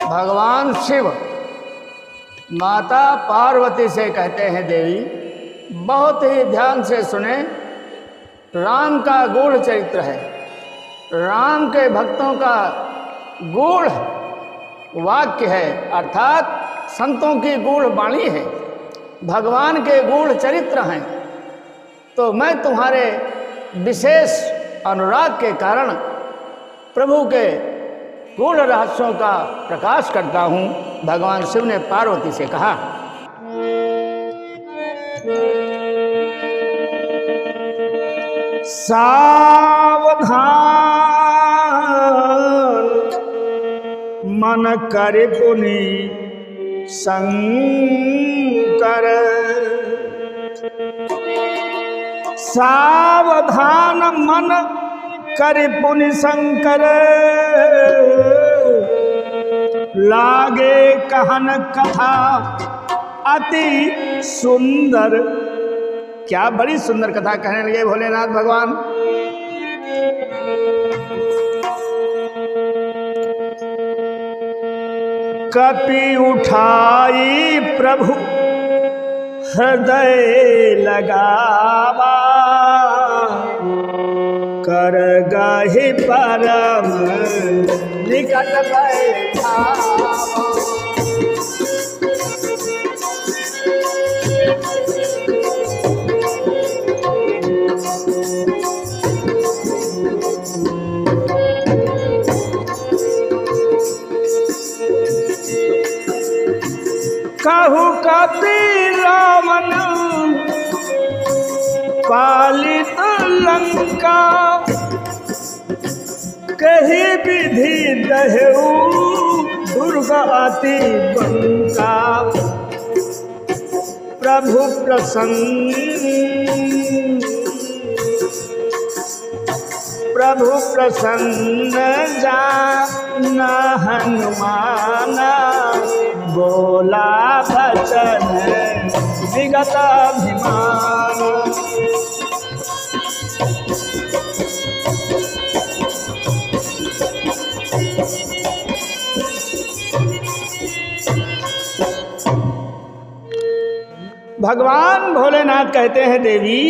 भगवान शिव माता पार्वती से कहते हैं, देवी बहुत ही ध्यान से सुने। राम का गूढ़ चरित्र है, राम के भक्तों का गूढ़ वाक्य है, अर्थात संतों की गूढ़ वाणी है, भगवान के गूढ़ चरित्र हैं। तो मैं तुम्हारे विशेष अनुराग के कारण प्रभु के गूढ़ रहस्यों का प्रकाश करता हूँ। भगवान शिव ने पार्वती से कहा, सावधान मन कर पुनि शंकर, सावधान मन कर पुनि शंकर, लागे कहन कथा अति सुंदर। क्या बड़ी सुंदर कथा कहने लगे भोलेनाथ भगवान। कपि उठाई प्रभु हृदय लगावा, कर गाहि परम निकट बैठावा। कहु कपि रावण पालित लंका, कही विधि दहेउ दुर्गा अति बंका। प्रभु प्रसन्न जान हनुमाना, बोला बचन विगत अभिमान। भगवान भोलेनाथ कहते हैं, देवी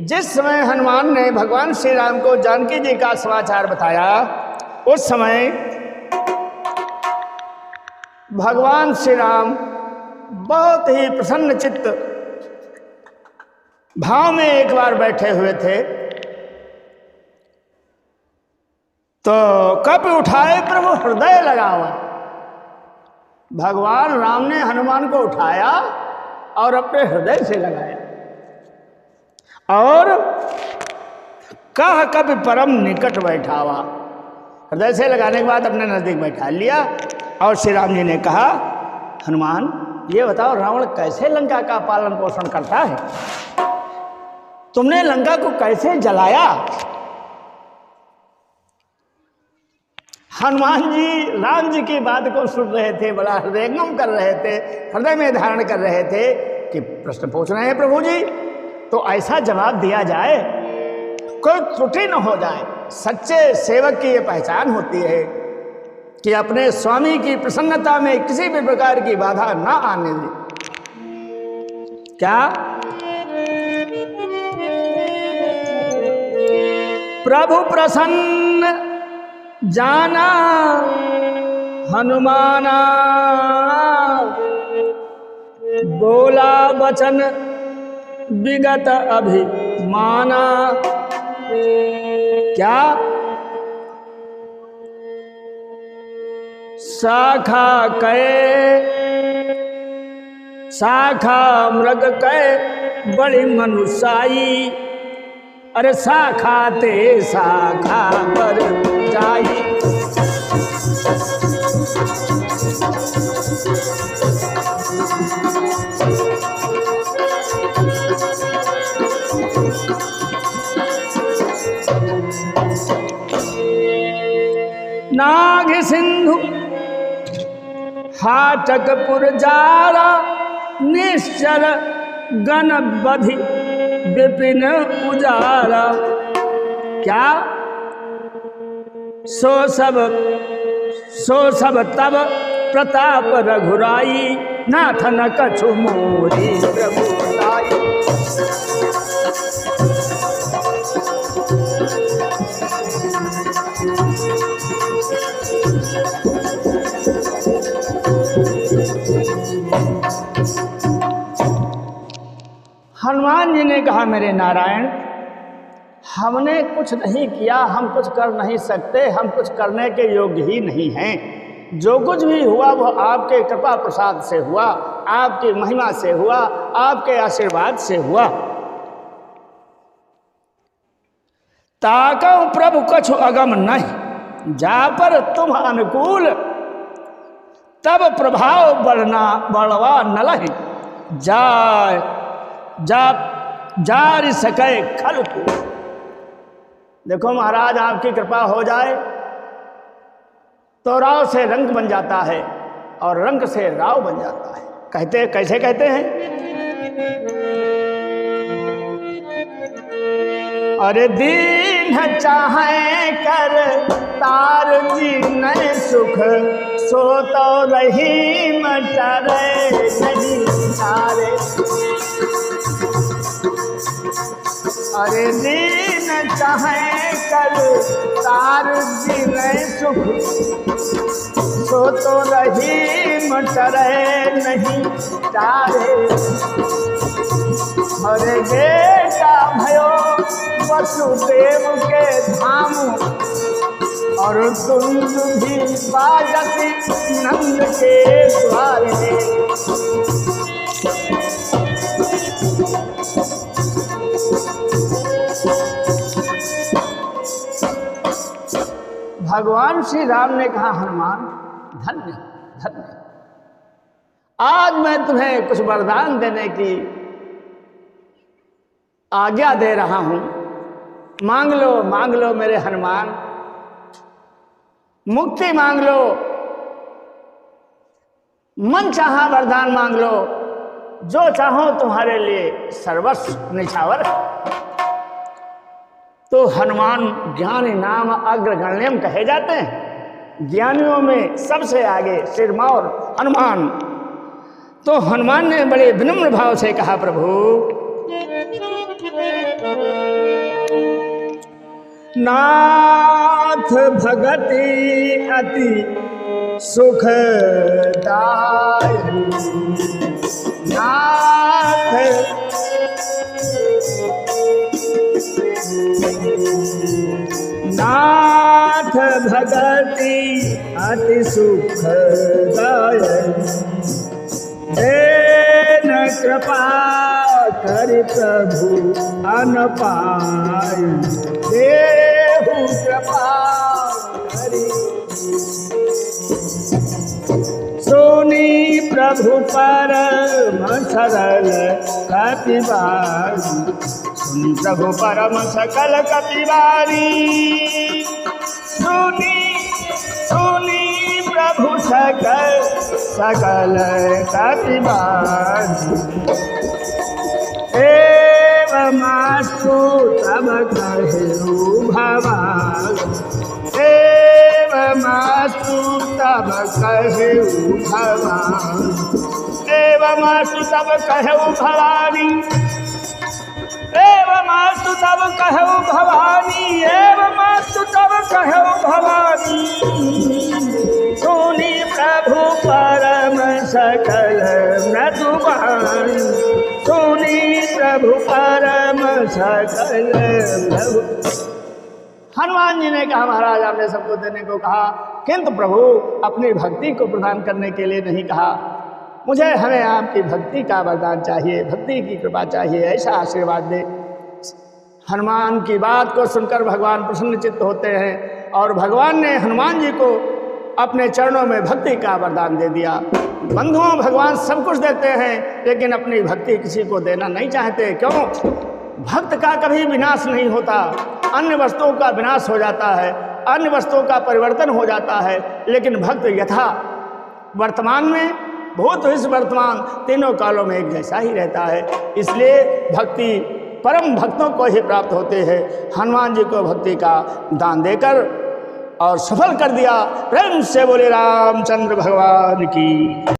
जिस समय हनुमान ने भगवान श्री राम को जानकी जी का समाचार बताया, उस समय भगवान श्री राम बहुत ही प्रसन्न चित्त भाव में एक बार बैठे हुए थे। तो कप उठाए प्रभु हृदय लगावा। भगवान राम ने हनुमान को उठाया और अपने हृदय से लगाया और कह कभी परम निकट बैठावा। हृदय से लगाने के बाद अपने नजदीक बैठा लिया और श्री राम जी ने कहा, हनुमान ये बताओ रावण कैसे लंका का पालन पोषण करता है? तुमने लंका को कैसे जलाया? हनुमान जी राम जी की बात को सुन रहे थे, बड़ा हृदयंगम कर रहे थे, हृदय में धारण कर रहे थे कि प्रश्न पूछ रहे हैं प्रभु जी, तो ऐसा जवाब दिया जाए कोई त्रुटि न हो जाए। सच्चे सेवक की ये पहचान होती है कि अपने स्वामी की प्रसन्नता में किसी भी प्रकार की बाधा ना आने दे। क्या प्रभु प्रसन्न जाना हनुमाना, बोला वचन विगत अभिमाना। क्या शाखा मृग कै बड़ी मनुष्याई, अरे शाखा ते शाखा पर जाई। नाग सिंधु हाटकपुर जारा, निश्चर गण बधि विपिन उजारा। क्या सो सब सो सब तब प्रताप रघुराई, नाथ न कछु मोहि प्रभु लाई। हनुमान जी ने कहा, मेरे नारायण, हमने कुछ नहीं किया, हम कुछ कर नहीं सकते, हम कुछ करने के योग्य ही नहीं हैं। जो कुछ भी हुआ वो आपके कृपा प्रसाद से हुआ, आपकी महिमा से हुआ, आपके आशीर्वाद से हुआ। ताकौ प्रभु कछु अगम नहीं, जा पर तुम अनुकूल, तब प्रभाव बढ़वा न लहि, जारि सके खल को। देखो महाराज, आपकी कृपा हो जाए तो राव से रंक बन जाता है और रंक से राव बन जाता है। कहते कैसे कहते हैं? अरे दीन चाहे कर तार जीन सुख, सो तो रही मटरे नहीं तारे। अरे दीन चाहे कर तार जीन सुख, सो तो रही मटरे नहीं तारे। अरे बेटा भयो वसुदेव के धाम, और तुम भी बाजती नंद के द्वारे। भगवान श्री राम ने कहा, हनुमान धन्य धन्य, आज मैं तुम्हें कुछ वरदान देने की आज्ञा दे रहा हूं। मांग लो मेरे हनुमान, मुक्ति मांग लो, मन चाहा वरदान मांग लो, जो चाहो तुम्हारे लिए सर्वस्व निछावर। तो हनुमान ज्ञानी नाम अग्रगण्यम कहे जाते हैं, ज्ञानियों में सबसे आगे सिरमौर हनुमान। तो हनुमान ने बड़े विनम्र भाव से कहा, प्रभु नाथ भगति अति सुखदायी, नाथ भगति अति सुखदायी, देन कृपा करि प्रभु अनपाय, देहु कृपा करि। सोनी प्रभु परम सरल कपिवारी, सुनी प्रभु परम सकल कपिवारी। सुनी प्रभु सकल कपिवारी। एवमास्तु तब कहेउ भवान, एवमास्तु तब कहेउ भवान, एवमास्तु तब कहेउ भवानी, एवमास्तु तब कहेउ भवानी, एवमास्तु तब कहेउ भवानी। सुनी प्रभु परम सकल मृदुवान, सुनी प्रभु परम सकल प्रभु। हनुमान जी ने कहा, महाराज आपने सबको देने को कहा, किंतु प्रभु अपनी भक्ति को प्रदान करने के लिए नहीं कहा। मुझे हमें आपकी भक्ति का वरदान चाहिए, भक्ति की कृपा चाहिए, ऐसा आशीर्वाद दे। हनुमान की बात को सुनकर भगवान प्रसन्नचित्त होते हैं और भगवान ने हनुमान जी को अपने चरणों में भक्ति का वरदान दे दिया। बंधुओं, भगवान सब कुछ देते हैं लेकिन अपनी भक्ति किसी को देना नहीं चाहते। क्यों? भक्त का कभी विनाश नहीं होता, अन्य वस्तुओं का विनाश हो जाता है, अन्य वस्तुओं का परिवर्तन हो जाता है, लेकिन भक्त यथा वर्तमान में, भूत भविष्य वर्तमान तीनों कालों में एक जैसा ही रहता है। इसलिए भक्ति परम भक्तों को ही प्राप्त होते हैं। हनुमान जी को भक्ति का दान देकर और सफल कर दिया। प्रेम से बोले रामचंद्र भगवान की।